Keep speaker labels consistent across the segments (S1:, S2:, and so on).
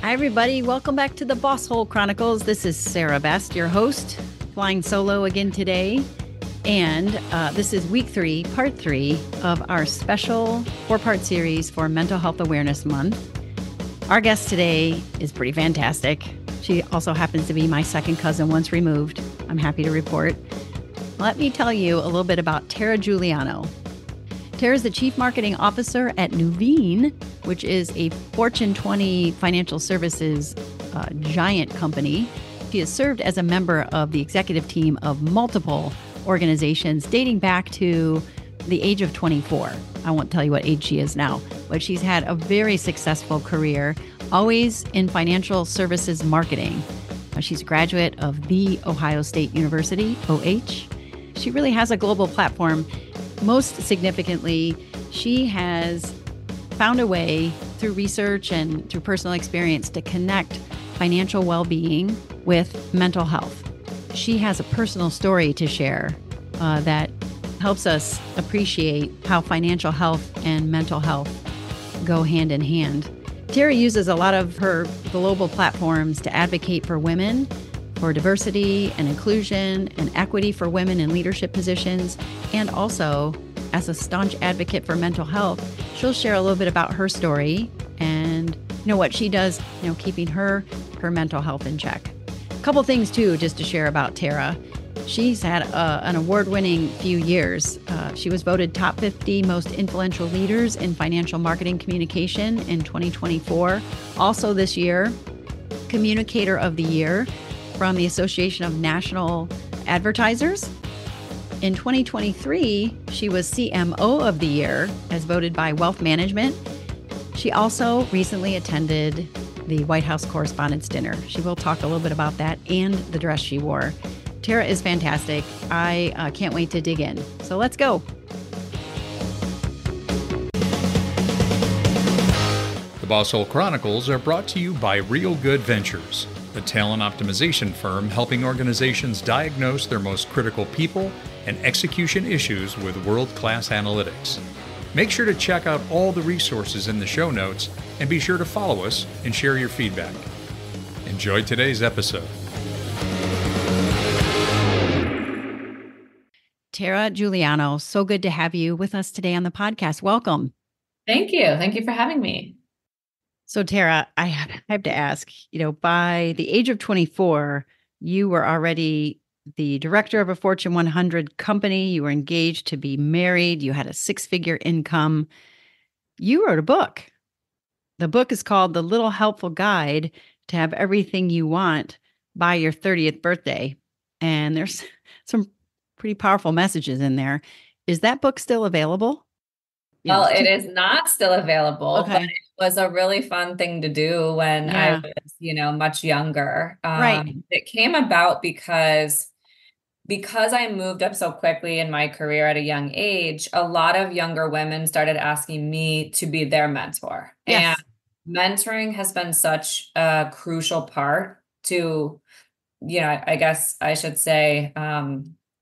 S1: Hi, everybody. Welcome back to the Boss Hole Chronicles. This is Sarah Best, your host, flying solo again today. And this is week 3, part 3 of our special 4-part series for Mental Health Awareness Month. Our guest today is pretty fantastic. She also happens to be my second cousin once removed, I'm happy to report. Let me tell you a little bit about Tara Giuliano. Tara is the Chief Marketing Officer at Nuveen, which is a Fortune 20 financial services giant company. She has served as a member of the executive team of multiple organizations dating back to the age of 24. I won't tell you what age she is now, but she's had a very successful career, always in financial services marketing. She's a graduate of The Ohio State University, OH. She really has a global platform. Most significantly, she has found a way through research and through personal experience to connect financial well-being with mental health. She has a personal story to share that helps us appreciate how financial health and mental health go hand in hand. Tara uses a lot of her global platforms to advocate for women, for diversity and inclusion and equity for women in leadership positions, and also as a staunch advocate for mental health. She'll share a little bit about her story and what she does, keeping her mental health in check. A couple things too, just to share about Tara. She's had an award-winning few years. She was voted top 50 most influential leaders in financial marketing communication in 2024. Also this year, Communicator of the Year from the Association of National Advertisers. In 2023, she was CMO of the Year as voted by Wealth Management. She also recently attended the White House Correspondents' Dinner. She will talk a little bit about that and the dress she wore. Tara is fantastic. I can't wait to dig in. So let's go.
S2: The Boss Hole Chronicles are brought to you by Real Good Ventures, the talent optimization firm helping organizations diagnose their most critical people and execution issues with world-class analytics. Make sure to check out all the resources in the show notes and be sure to follow us and share your feedback. Enjoy today's episode.
S1: Tara Giuliano, so good to have you with us today on the podcast. Welcome.
S3: Thank you. Thank you for having me.
S1: So Tara, I have to ask, by the age of 24, you were already the director of a Fortune 100 company. You were engaged to be married. You had a 6-figure income. You wrote a book. The book is called The Little Helpful Guide to Have Everything You Want by Your 30th Birthday. And there's some pretty powerful messages in there. Is that book still available?
S3: Well, it is not still available,
S1: okay.
S3: But it was a really fun thing to do when I was, much younger.
S1: Right.
S3: It came about because I moved up so quickly in my career at a young age. A lot of younger women started asking me to be their mentor.
S1: Yes.
S3: And mentoring has been such a crucial part to, I guess I should say,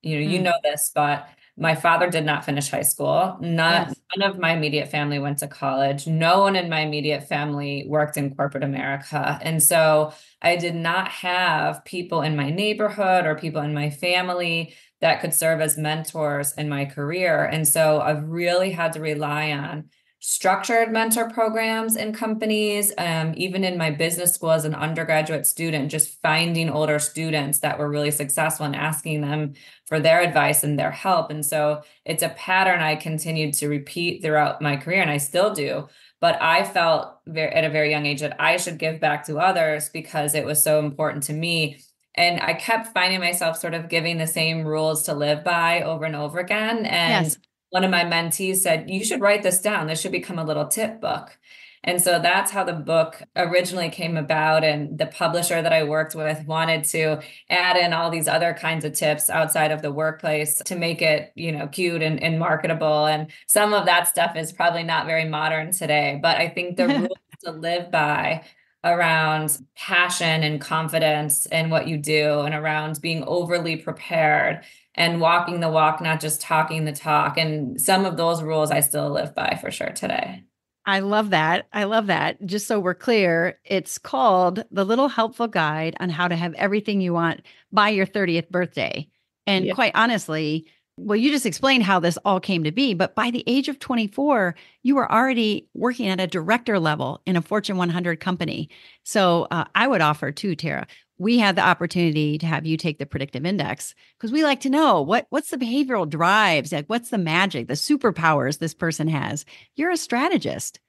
S3: you know this, but my father did not finish high school. None of my immediate family went to college. No one in my immediate family worked in corporate America. And so I did not have people in my neighborhood or people in my family that could serve as mentors in my career. And so I've really had to rely on structured mentor programs in companies. Even in my business school as an undergraduate student, just finding older students that were really successful and asking them for their advice and their help. And so it's a pattern I continued to repeat throughout my career, and I still do. But I felt at a very young age that I should give back to others because it was so important to me. And I kept finding myself sort of giving the same rules to live by over and over again. And one of my mentees said, you should write this down. This should become a little tip book. And so that's how the book originally came about. And the publisher that I worked with wanted to add in all these other kinds of tips outside of the workplace to make it, cute and marketable. And some of that stuff is probably not very modern today. But I think the rules to live by around passion and confidence in what you do and around being overly prepared and walking the walk, not just talking the talk. And some of those rules I still live by for sure today.
S1: I love that. I love that. Just so we're clear, it's called The Little Helpful Guide on How to Have Everything You Want by Your 30th Birthday. And
S4: Yeah.
S1: quite honestly, well, you just explained how this all came to be, but by the age of 24, you were already working at a director level in a Fortune 100 company. So I would offer too, Tara, we had the opportunity to have you take the predictive index because we like to know what's the behavioral drives, like what's the magic, the superpowers this person has. You're a strategist.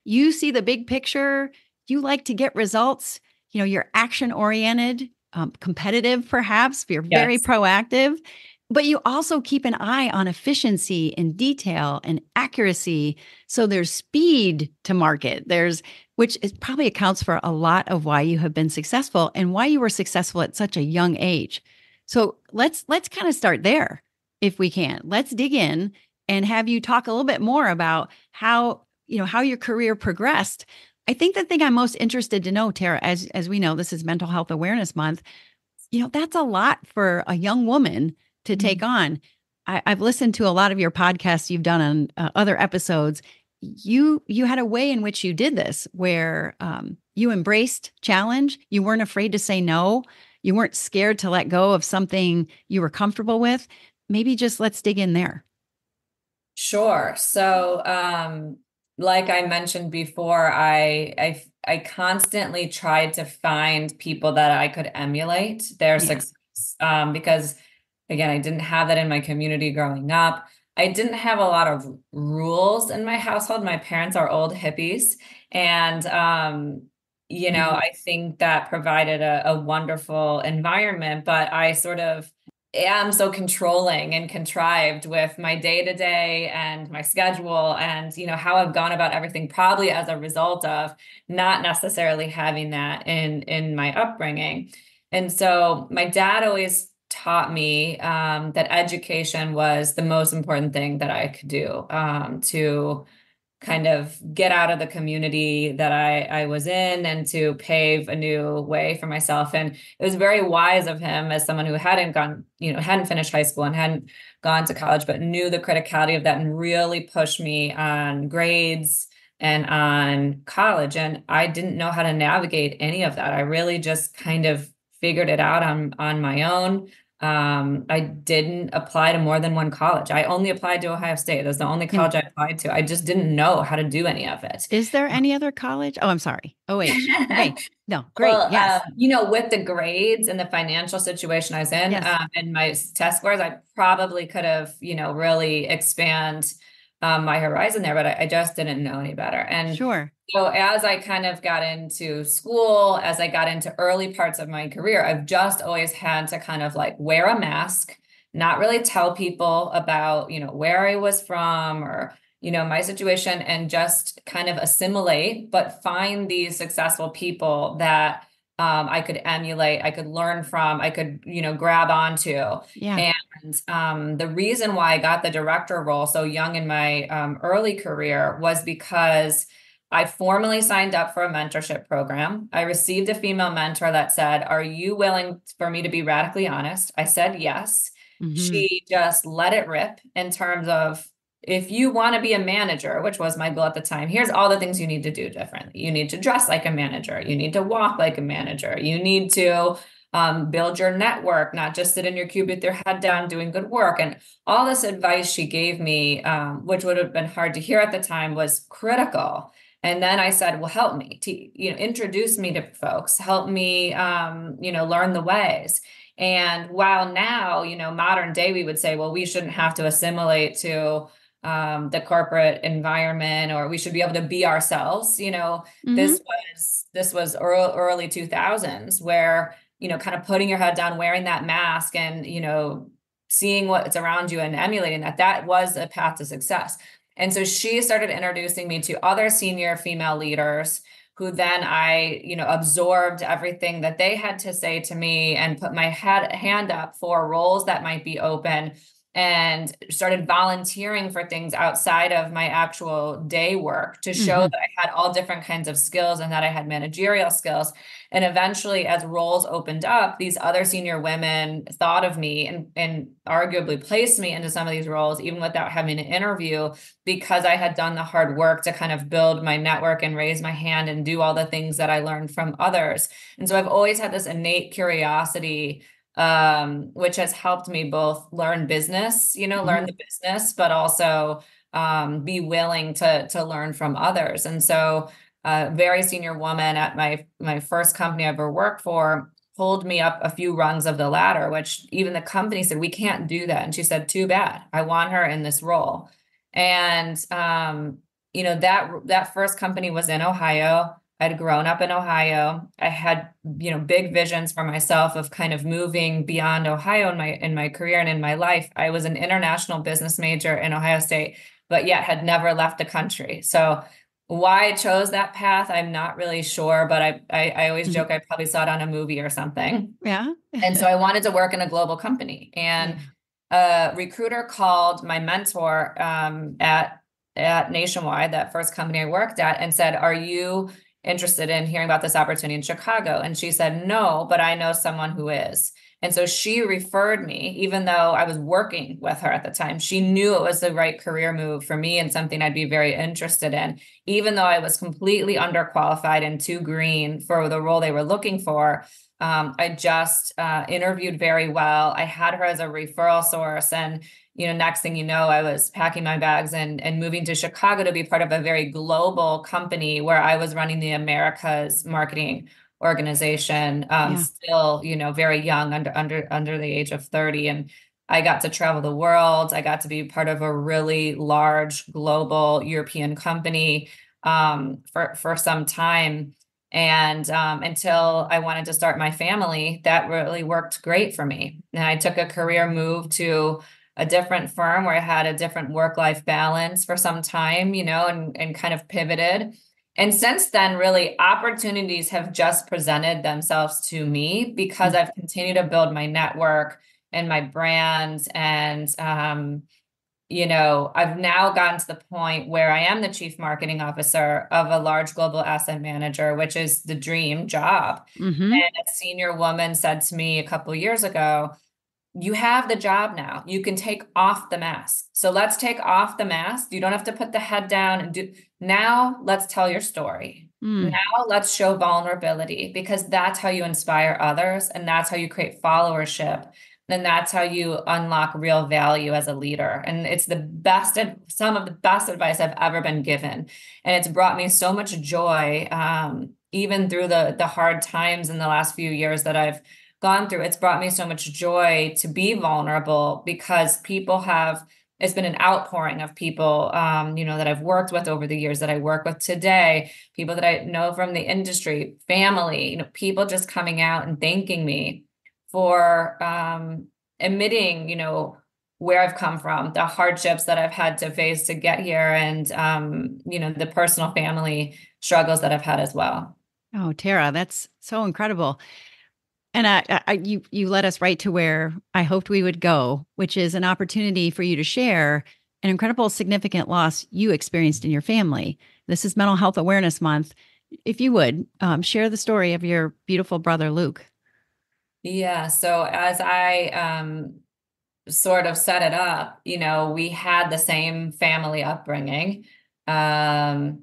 S1: You see the big picture. You like to get results. You're action oriented, competitive, perhaps. You're very
S3: Yes.
S1: proactive, but you also keep an eye on efficiency and detail and accuracy. So there's speed to market. Which is probably accounts for a lot of why you have been successful and why you were successful at such a young age. So let's kind of start there if we can. Let's dig in and have you talk a little bit more about how your career progressed. I think the thing I'm most interested to know, Tara, as we know, this is Mental Health Awareness Month. That's a lot for a young woman to take on. I've listened to a lot of your podcasts you've done on other episodes. You had a way in which you did this, where you embraced challenge. You weren't afraid to say no. You weren't scared to let go of something you were comfortable with. Maybe just let's dig in there.
S3: Sure. So, like I mentioned before, I constantly tried to find people that I could emulate their success, because again, I didn't have that in my community growing up. I didn't have a lot of rules in my household. My parents are old hippies, and I think that provided a wonderful environment, but I sort of am so controlling and contrived with my day to day and my schedule and how I've gone about everything, probably as a result of not necessarily having that in my upbringing. And so my dad always taught me that education was the most important thing that I could do to kind of get out of the community that I was in and to pave a new way for myself. And it was very wise of him, as someone who hadn't finished high school and hadn't gone to college, but knew the criticality of that and really pushed me on grades and on college. And I didn't know how to navigate any of that. I really just kind of figured it out on my own. I didn't apply to more than one college. I only applied to Ohio State. That was the only college I applied to. I just didn't know how to do any of it.
S1: Is there any other college? Oh, I'm sorry. OH. Okay. No, great.
S3: Well,
S1: Yes.
S3: with the grades and the financial situation I was in,
S1: Yes.
S3: and my test scores, I probably could have, really expand my horizon there, but I just didn't know any better. And
S1: Sure.
S3: so as I kind of got into school, as I got into early parts of my career, I've just always had to kind of like wear a mask, not really tell people about, where I was from or, my situation, and just kind of assimilate, but find these successful people that I could emulate, I could learn from, I could, grab onto.
S1: Yeah.
S3: And the reason why I got the director role so young in my early career was because I formally signed up for a mentorship program. I received a female mentor that said, "Are you willing for me to be radically honest?" I said yes.
S1: Mm-hmm.
S3: She just let it rip in terms of, if you want to be a manager, which was my goal at the time, here's all the things you need to do differently. You need to dress like a manager. You need to walk like a manager. You need to build your network, not just sit in your cube with your head down doing good work. And all this advice she gave me, which would have been hard to hear at the time, was critical. And then I said, well, help me introduce me to folks, help me, learn the ways. And while now, modern day, we would say, well, we shouldn't have to assimilate to the corporate environment, or we should be able to be ourselves.
S1: Mm-hmm.
S3: This was early 2000s where, kind of putting your head down, wearing that mask and, seeing what's around you and emulating that was a path to success. And so she started introducing me to other senior female leaders who then I, absorbed everything that they had to say to me and put my hand up for roles that might be open and started volunteering for things outside of my actual day work to show
S1: Mm-hmm.
S3: that I had all different kinds of skills and that I had managerial skills. And eventually, as roles opened up, these other senior women thought of me and arguably placed me into some of these roles, even without having an interview, because I had done the hard work to kind of build my network and raise my hand and do all the things that I learned from others. And so I've always had this innate curiosity, which has helped me both learn business, learn the business, but also be willing to learn from others. And so a very senior woman at my first company I ever worked for pulled me up a few rungs of the ladder, which even the company said, we can't do that. And she said, too bad. I want her in this role. And that first company was in Ohio. I'd grown up in Ohio. I had, big visions for myself of kind of moving beyond Ohio in my career and in my life. I was an international business major in Ohio State, but yet had never left the country. So why I chose that path, I'm not really sure, but I always
S1: Mm-hmm.
S3: joke I probably saw it on a movie or something.
S1: Yeah.
S3: And so I wanted to work in a global company. And
S1: Yeah.
S3: a recruiter called my mentor at Nationwide, that first company I worked at, and said, "Are you interested in hearing about this opportunity in Chicago?" And she said, "No, but I know someone who is." And so she referred me, even though I was working with her at the time. She knew it was the right career move for me and something I'd be very interested in, even though I was completely underqualified and too green for the role they were looking for. I just interviewed very well. I had her as a referral source. And, next thing you know, I was packing my bags and moving to Chicago to be part of a very global company where I was running the Americas marketing organization,
S1: Yeah.
S3: still, very young, under the age of 30. And I got to travel the world. I got to be part of a really large global European company for some time. And until I wanted to start my family, that really worked great for me. And I took a career move to a different firm where I had a different work-life balance for some time, and kind of pivoted. And since then, really, opportunities have just presented themselves to me because I've continued to build my network and my brand. And I've now gotten to the point where I am the chief marketing officer of a large global asset manager, which is the dream job.
S1: Mm-hmm.
S3: And a senior woman said to me a couple of years ago, "You have the job now. You can take off the mask. So let's take off the mask. You don't have to put the head down and do. Now let's tell your story.
S1: Mm.
S3: Now let's show vulnerability, because that's how you inspire others, and that's how you create followership. Then that's how you unlock real value as a leader." And it's some of the best advice I've ever been given. And it's brought me so much joy, even through the hard times in the last few years that I've gone through. It's brought me so much joy to be vulnerable, because it's been an outpouring of people, that I've worked with over the years, that I work with today, people that I know from the industry, family, people just coming out and thanking me for admitting, where I've come from, the hardships that I've had to face to get here, and, the personal family struggles that I've had as well.
S1: Oh, Tara, that's so incredible. And you led us right to where I hoped we would go, which is an opportunity for you to share an incredible, significant loss you experienced in your family. This is Mental Health Awareness Month. If you would share the story of your beautiful brother, Luke.
S3: Yeah. So as I sort of set it up, we had the same family upbringing, but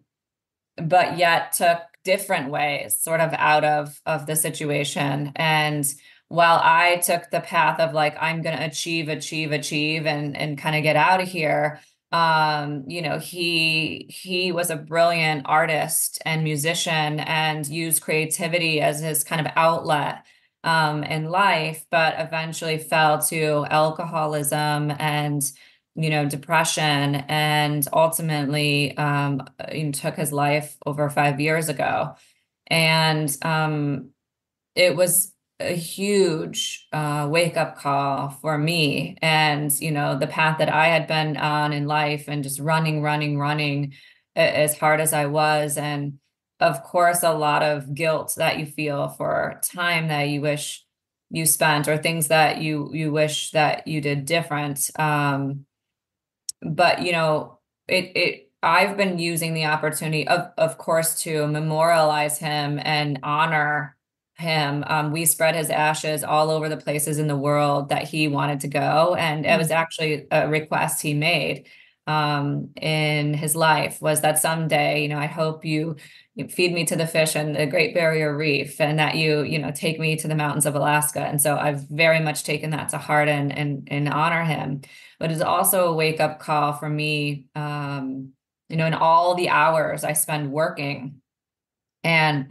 S3: yet took different ways sort of out of the situation. And while I took the path of like, I'm going to achieve and kind of get out of here, he was a brilliant artist and musician and used creativity as his kind of outlet in life, but eventually fell to alcoholism and depression, and ultimately took his life over 5 years ago. And it was a huge wake-up call for me, and the path that I had been on in life, and just running as hard as I was. And of course, a lot of guilt that you feel for time that you wish you spent, or things that you wish that you did different. But I've been using the opportunity of course to memorialize him and honor him. We spread his ashes all over the places in the world that he wanted to go, and it was actually a request he made in his life, was that someday, I hope you feed me to the fish in the Great Barrier Reef, and that you take me to the mountains of Alaska. And so I've very much taken that to heart and honor him. But it's also a wake up call for me, in all the hours I spend working. And,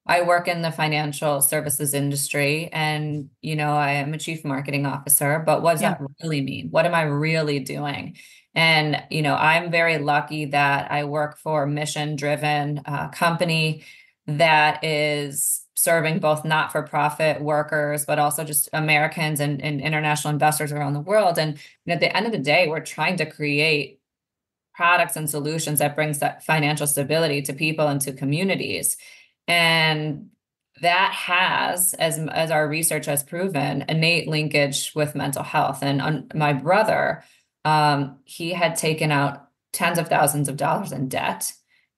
S3: I work in the financial services industry, and, I am a chief marketing officer, but what does that really mean? What am I really doing? And, I'm very lucky that I work for a mission-driven company that is serving both not-for-profit workers, but also just Americans and international investors around the world. And at the end of the day, we're trying to create products and solutions that brings that financial stability to people and to communities. And that has, as our research has proven, innate linkage with mental health. And my brother, he had taken out tens of thousands of dollars in debt.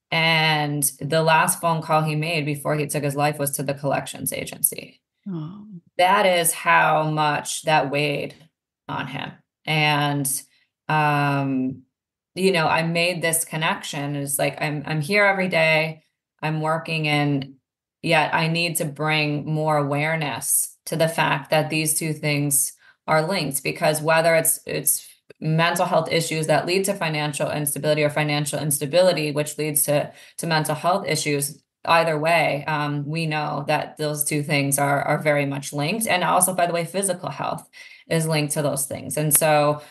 S3: And the last phone call he made before he took his life was to the collections agency.
S1: Oh.
S3: That is how much that weighed on him. And, I made this connection. It's like, I'm here every day, I'm working, and yet I need to bring more awareness to the fact that these two things are linked, because whether it's mental health issues that lead to financial instability, or financial instability, which leads to mental health issues, either way, we know that those two things are very much linked. And also, by the way, physical health is linked to those things. And so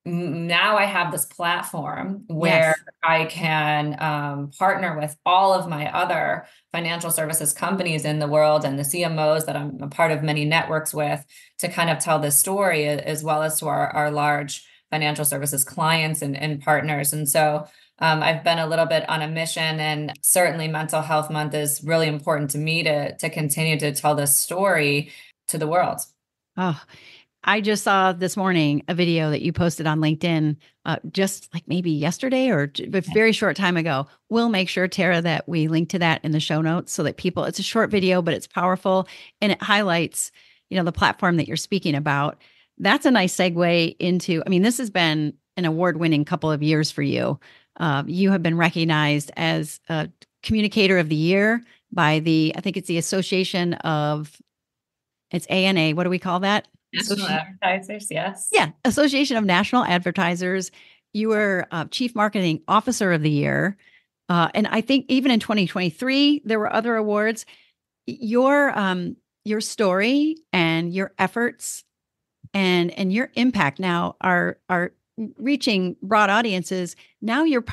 S3: now I have this platform where I can partner with all of my other financial services companies in the world, and the CMOs that I'm a part of many networks with, to kind of tell this story, as well as to our large financial services clients and partners. And so I've been a little bit on a mission, and certainly Mental Health Month is really important to me to continue to tell this story to the world.
S1: Oh, I just saw this morning a video that you posted on LinkedIn, just like maybe yesterday or a very short time ago. We'll make sure, Tara, that we link to that in the show notes so that people, it's a short video, but it's powerful, and it highlights, the platform that you're speaking about. That's a nice segue into, this has been an award-winning couple of years for you. You have been recognized as a Communicator of the Year by I think it's the Association of, it's ANA. What do we call that?
S3: National Advertisers, yes.
S1: Yeah, Association of National Advertisers. You were Chief Marketing Officer of the Year. And I think even in 2023, there were other awards. Your story and your efforts and your impact now are reaching broad audiences. Now you're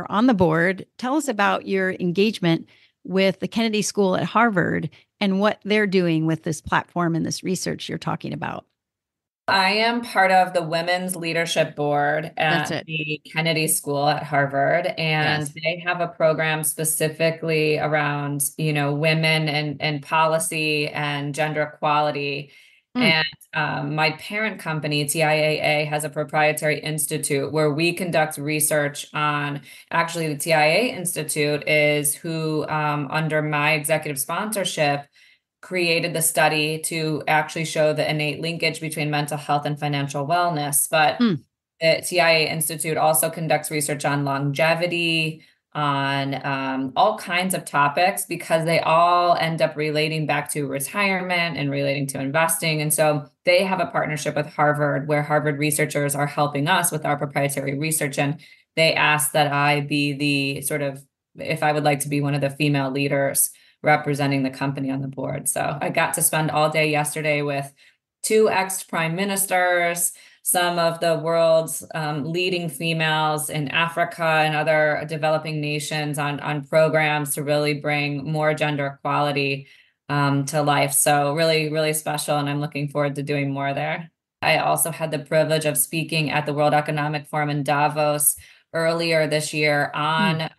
S1: on the board. Tell us about your engagement with the Kennedy School at Harvard and what they're doing with this platform and this research you're talking about.
S3: I am part of the Women's Leadership Board at the Kennedy School at Harvard, and they have a program specifically around, women and policy and gender equality. And my parent company, TIAA, has a proprietary institute where we conduct research on, actually the TIAA Institute is who, under my executive sponsorship, created the study to actually show the innate linkage between mental health and financial wellness. But the TIAA Institute also conducts research on longevity, on all kinds of topics, because they all end up relating back to retirement and relating to investing. And so they have a partnership with Harvard, where Harvard researchers are helping us with our proprietary research. And they asked that I be the sort of, if I would like to be one of the female leaders representing the company on the board. So I got to spend all day yesterday with 2 ex-prime ministers, some of the world's leading females in Africa and other developing nations on programs to really bring more gender equality to life. So really, really special. And I'm looking forward to doing more there. I also had the privilege of speaking at the World Economic Forum in Davos earlier this year on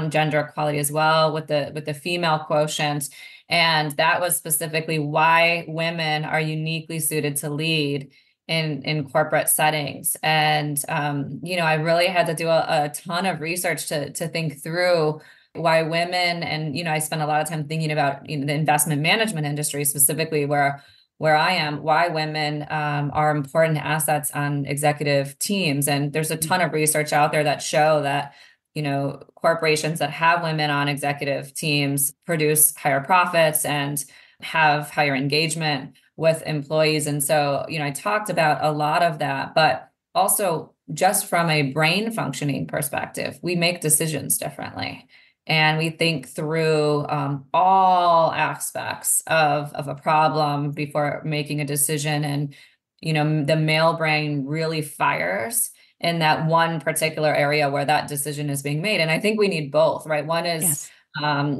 S3: gender equality as well, with the female quotient. And that was specifically why women are uniquely suited to lead in corporate settings. And, I really had to do a ton of research to think through why women, and, I spent a lot of time thinking about, the investment management industry specifically where I am, why women are important assets on executive teams. And there's a ton of research out there that show that, corporations that have women on executive teams produce higher profits and have higher engagement with employees. And so, I talked about a lot of that, but also just from a brain functioning perspective, we make decisions differently. And we think through all aspects of a problem before making a decision. And, the male brain really fires in that one particular area where that decision is being made. And I think we need both, right? One is
S1: Yes.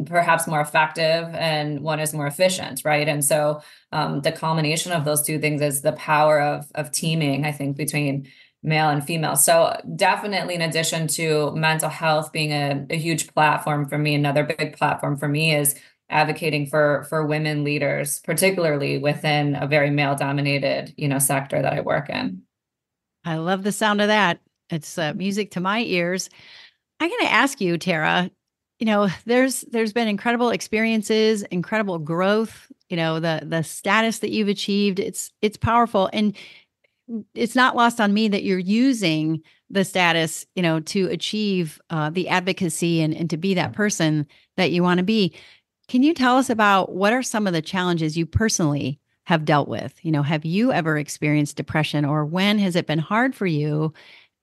S3: perhaps more effective and one is more efficient, right? And so the culmination of those two things is the power of teaming, I think, between male and female. So definitely, in addition to mental health being a huge platform for me, another big platform for me is advocating for women leaders, particularly within a very male dominated, sector that I work in.
S1: I love the sound of that. It's music to my ears. I'm going to ask you, Tara, there's been incredible experiences, incredible growth, the status that you've achieved. It's powerful. And it's not lost on me that you're using the status, to achieve the advocacy and to be that person that you want to be. Can you tell us about what are some of the challenges you personally have dealt with? Have you ever experienced depression, or when has it been hard for you?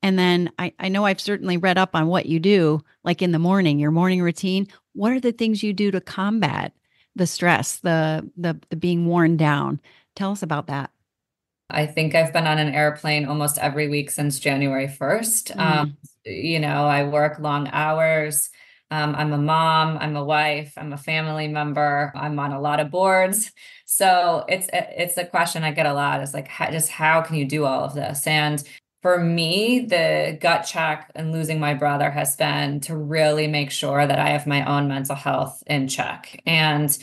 S1: And then I know I've certainly read up on what you do, like in the morning, your morning routine. What are the things you do to combat the stress, the being worn down? Tell us about that.
S3: I think I've been on an airplane almost every week since January 1st.
S1: Mm.
S3: I work long hours. I'm a mom, I'm a wife, I'm a family member, I'm on a lot of boards. So it's a question I get a lot. It's like, how can you do all of this? And for me, the gut check and losing my brother has been to really make sure that I have my own mental health in check. And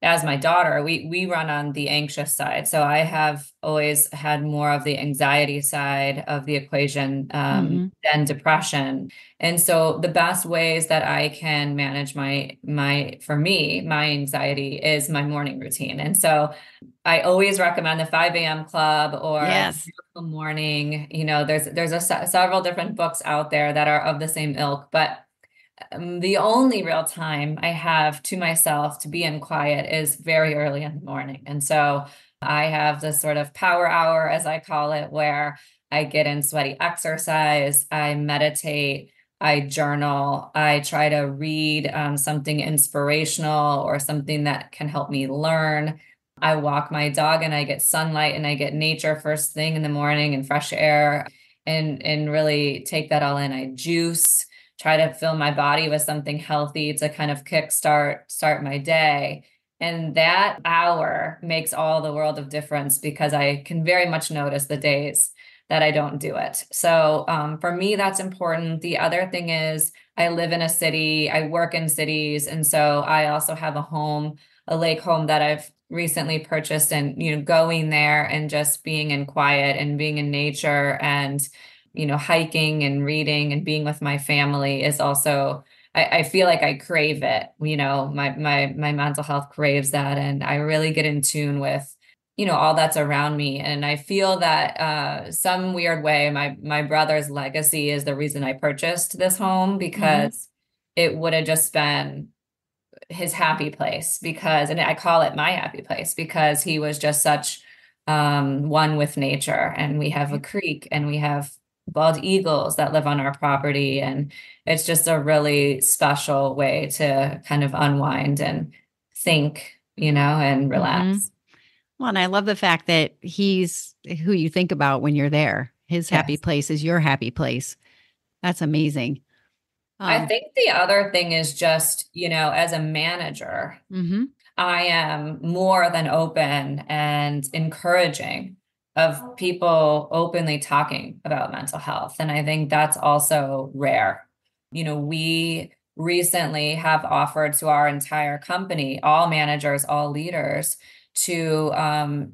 S3: as my daughter, we run on the anxious side. So I have always had more of the anxiety side of the equation
S1: Hmm.
S3: than depression. And so the best ways that I can manage my anxiety is my morning routine. And so I always recommend the 5 a.m. club or
S1: Yes.
S3: Miracle Morning. Several different books out there that are of the same ilk, but the only real time I have to myself to be in quiet is very early in the morning. And so I have this sort of power hour, as I call it, where I get in sweaty exercise, I meditate, I journal, I try to read something inspirational or something that can help me learn. I walk my dog and I get sunlight and I get nature first thing in the morning and fresh air and really take that all in. I juice, try to fill my body with something healthy to kind of start my day. And that hour makes all the world of difference because I can very much notice the days that I don't do it. So for me, that's important. The other thing is I live in a city, I work in cities. And so I also have a lake home that I've recently purchased, and, going there and just being in quiet and being in nature and hiking and reading and being with my family is also, I feel like I crave it. My mental health craves that. And I really get in tune with, all that's around me. And I feel that some weird way, my brother's legacy is the reason I purchased this home,
S1: Hmm.
S3: because it would have just been his happy place, and I call it my happy place because he was just such one with nature. And we have a
S1: Right.
S3: creek and we have bald eagles that live on our property. And it's just a really special way to kind of unwind and think, and
S1: Hmm.
S3: relax.
S1: Well, and I love the fact that he's who you think about when you're there. His happy
S3: Yes.
S1: place is your happy place. That's amazing.
S3: I
S1: Um,
S3: think the other thing is just, as a manager,
S1: hmm.
S3: I am more than open and encouraging of people openly talking about mental health. And I think that's also rare. We recently have offered to our entire company, all managers, all leaders, to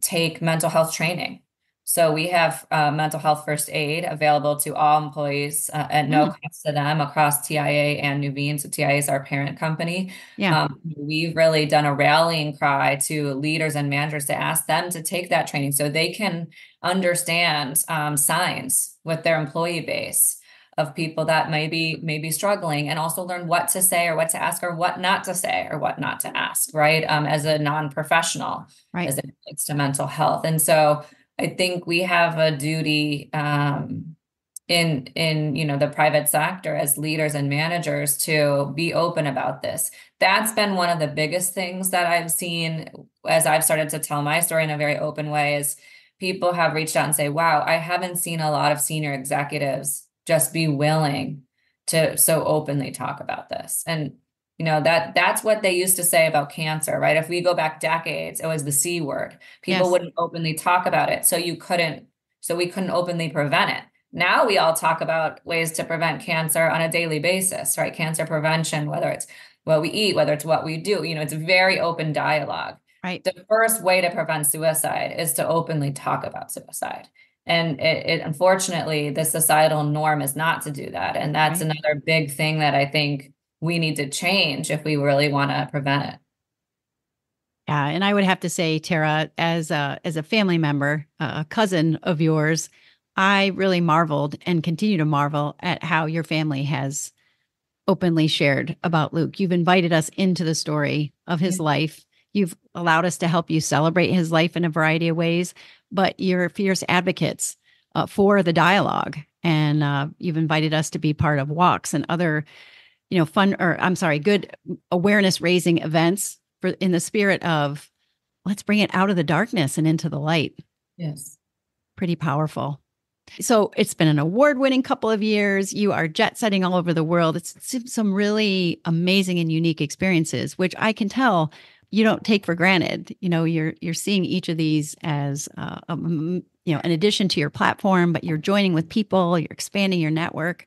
S3: take mental health training. So we have mental health first aid available to all employees at no
S1: Mm,
S3: cost to them across TIA and Nuveen. So TIA is our parent company.
S1: yeah.
S3: We've really done a rallying cry to leaders and managers to ask them to take that training so they can understand signs with their employee base of people that may be struggling, and also learn what to say or what to ask or what not to say or what not to ask, right? As a non-professional,
S1: Right.
S3: as it relates to mental health. And so I think we have a duty in the private sector as leaders and managers to be open about this. That's been one of the biggest things that I've seen as I've started to tell my story in a very open way is people have reached out and say, wow, I haven't seen a lot of senior executives just be willing to so openly talk about this. And that's what they used to say about cancer, right? If we go back decades, it was the C word. People
S1: Yes.
S3: wouldn't openly talk about it. So we couldn't openly prevent it. Now we all talk about ways to prevent cancer on a daily basis, right? Cancer prevention, whether it's what we eat, whether it's what we do, it's a very open dialogue.
S1: Right.
S3: The first way to prevent suicide is to openly talk about suicide. And it unfortunately, the societal norm is not to do that. And that's
S1: Right.
S3: another big thing that I think we need to change if we really want to prevent it.
S1: Yeah, and I would have to say, Tara, as a family member, a cousin of yours, I really marveled and continue to marvel at how your family has openly shared about Luke. You've invited us into the story of his
S3: Yeah.
S1: life. You've allowed us to help you celebrate his life in a variety of ways, but you're fierce advocates for the dialogue. And you've invited us to be part of walks and other, good awareness raising events for in the spirit of let's bring it out of the darkness and into the light.
S3: Yes.
S1: Pretty powerful. So it's been an award-winning couple of years. You are jet setting all over the world. It's some really amazing and unique experiences, which I can tell you don't take for granted. You're seeing each of these as an addition to your platform, but you're joining with people. You're expanding your network.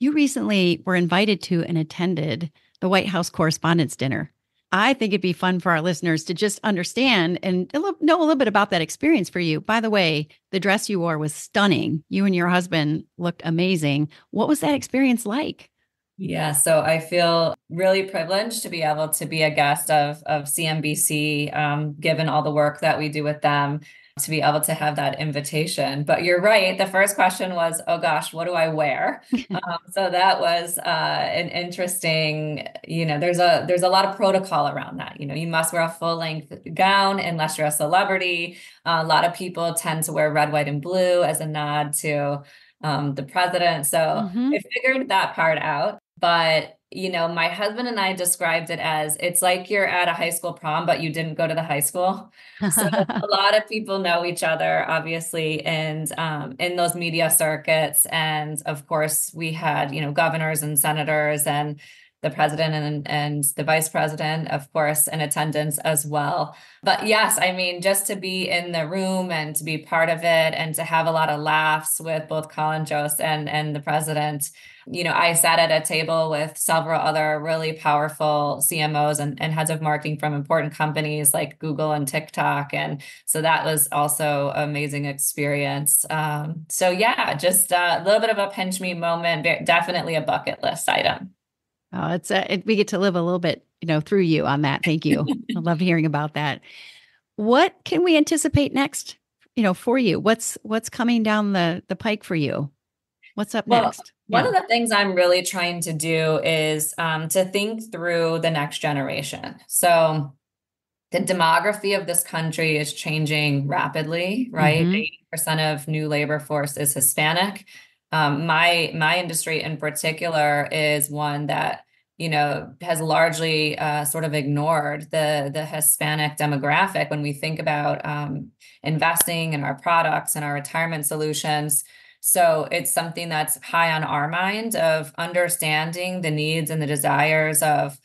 S1: You recently were invited to and attended the White House Correspondents' Dinner. I think it'd be fun for our listeners to just understand and know a little bit about that experience for you. By the way, the dress you wore was stunning. You and your husband looked amazing. What was that experience like?
S3: Yeah, so I feel really privileged to be able to be a guest of CNBC, given all the work that we do with them, to be able to have that invitation. But you're right. The first question was, oh gosh, what do I wear? So that was an interesting, there's a lot of protocol around that. You must wear a full length gown unless you're a celebrity. A lot of people tend to wear red, white, and blue as a nod to the president. So
S1: Mm-hmm.
S3: I figured that part out. But, my husband and I described it as it's like you're at a high school prom, but you didn't go to the high school. So a lot of people know each other, obviously, and in those media circuits. And of course, we had, governors and senators and the president and the vice president, of course, in attendance as well. But yes, I mean, just to be in the room and to be part of it and to have a lot of laughs with both Colin Jost and the president. I sat at a table with several other really powerful CMOs and heads of marketing from important companies like Google and TikTok. And so that was also an amazing experience. So yeah, just a little bit of a pinch me moment, definitely a bucket list item.
S1: Oh, we get to live a little bit, through you on that. Thank you. I love hearing about that. What can we anticipate next, for you? What's coming down the pike for you? What's up
S3: Well,
S1: next?
S3: one
S1: Yeah.
S3: of the things I'm really trying to do is to think through the next generation. So the demography of this country is changing rapidly, right?
S1: Mm-hmm.
S3: 80% of new labor force is Hispanic. My industry in particular is one that, has largely sort of ignored the Hispanic demographic when we think about investing in our products and our retirement solutions. So it's something that's high on our mind of understanding the needs and the desires of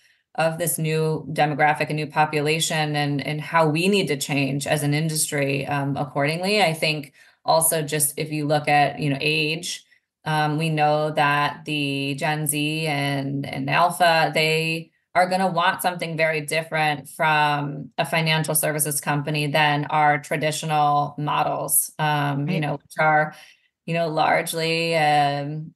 S3: this new demographic and new population and how we need to change as an industry accordingly. I think also just if you look at, age, We know that the Gen Z and Alpha, they are going to want something very different from a financial services company than our traditional models,
S1: Right.
S3: which are, largely an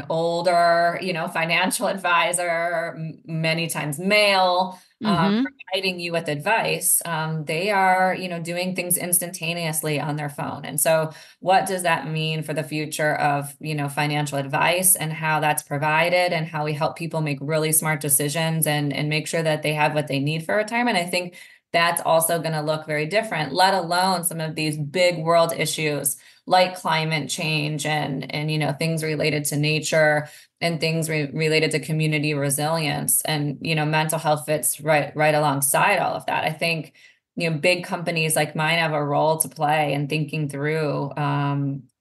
S3: older, financial advisor, many times male,
S1: Mm-hmm.
S3: providing you with advice. They are, doing things instantaneously on their phone. And so what does that mean for the future of, financial advice and how that's provided and how we help people make really smart decisions and make sure that they have what they need for retirement? I think that's also going to look very different, let alone some of these big world issues like climate change and things related to nature and things related to community resilience, and mental health fits right alongside all of that. I think big companies like mine have a role to play in thinking through,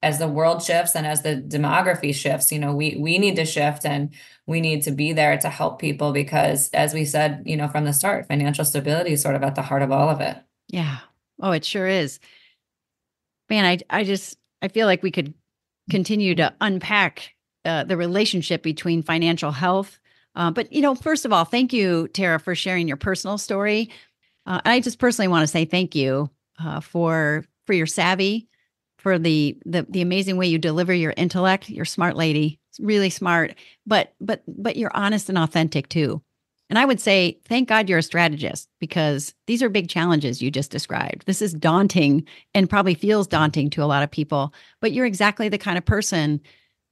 S3: as the world shifts and as the demography shifts. We need to shift, and we need to be there to help people because, as we said, from the start, financial stability is sort of at the heart of all of it.
S1: Yeah. Oh, it sure is. Man, I feel like we could continue to unpack the relationship between financial health. But first of all, thank you, Tara, for sharing your personal story. I just personally want to say thank you for your savvy, for the amazing way you deliver your intellect. You're a smart lady, really smart, but you're honest and authentic too. And I would say, thank God you're a strategist, because these are big challenges you just described. This is daunting and probably feels daunting to a lot of people, but you're exactly the kind of person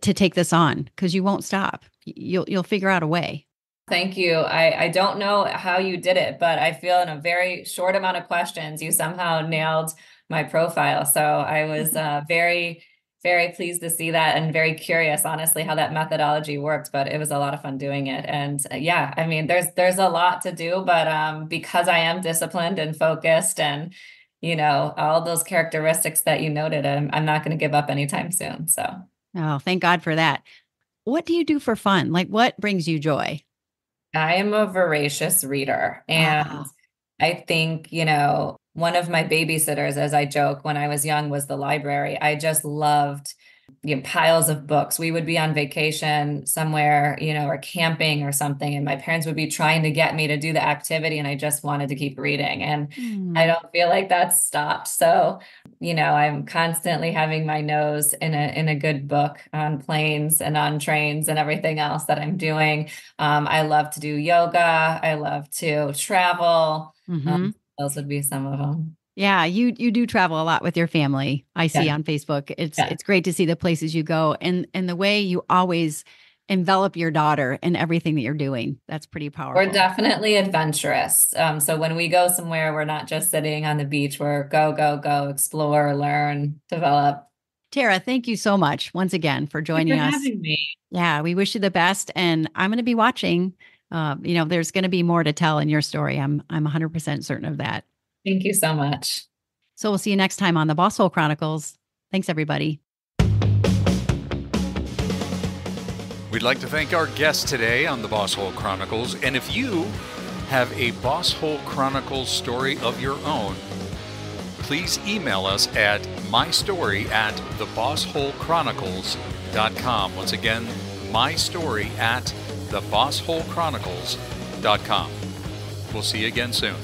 S1: to take this on, because you won't stop. You'll figure out a way.
S3: Thank you. I don't know how you did it, but I feel in a very short amount of questions, you somehow nailed my profile. So I was very, very pleased to see that, and very curious, honestly, how that methodology worked. But it was a lot of fun doing it. And yeah, I mean, there's a lot to do, but because I am disciplined and focused, and all those characteristics that you noted, I'm not going to give up anytime soon. So
S1: Oh, thank God for that. What do you do for fun? Like, what brings you joy?
S3: I am a voracious reader. And
S1: Ah,
S3: I think, one of my babysitters, as I joke, when I was young, was the library. I just loved, piles of books. We would be on vacation somewhere, or camping or something, and my parents would be trying to get me to do the activity, and I just wanted to keep reading. And I
S1: hmm.
S3: don't feel like that's stopped. So, I'm constantly having my nose in a good book on planes and on trains and everything else that I'm doing. I love to do yoga. I love to travel.
S1: Mm-hmm.
S3: Those would be some of them.
S1: Yeah, you do travel a lot with your family. I see
S3: Yeah.
S1: on Facebook.
S3: Yeah.
S1: It's great to see the places you go, and the way you always envelop your daughter in everything that you're doing. That's pretty
S3: We're
S1: powerful.
S3: definitely adventurous. So when we go somewhere, we're not just sitting on the beach. We're go, go, go, explore, learn, develop.
S1: Tara, thank you so much once again for
S3: Thank you
S1: joining
S3: for
S1: us.
S3: having me.
S1: Yeah, we wish you the best, and I'm going to be watching. There's going to be more to tell in your story. I'm 100% certain of that.
S3: Thank you so much.
S1: So we'll see you next time on the Boss Hole Chronicles. Thanks, everybody.
S2: We'd like to thank our guest today on the Boss Hole Chronicles. And if you have a Boss Hole Chronicles story of your own, please email us at mystory@thebossholechronicles.com. Once again, mystory@thebossholechronicles.com. We'll see you again soon.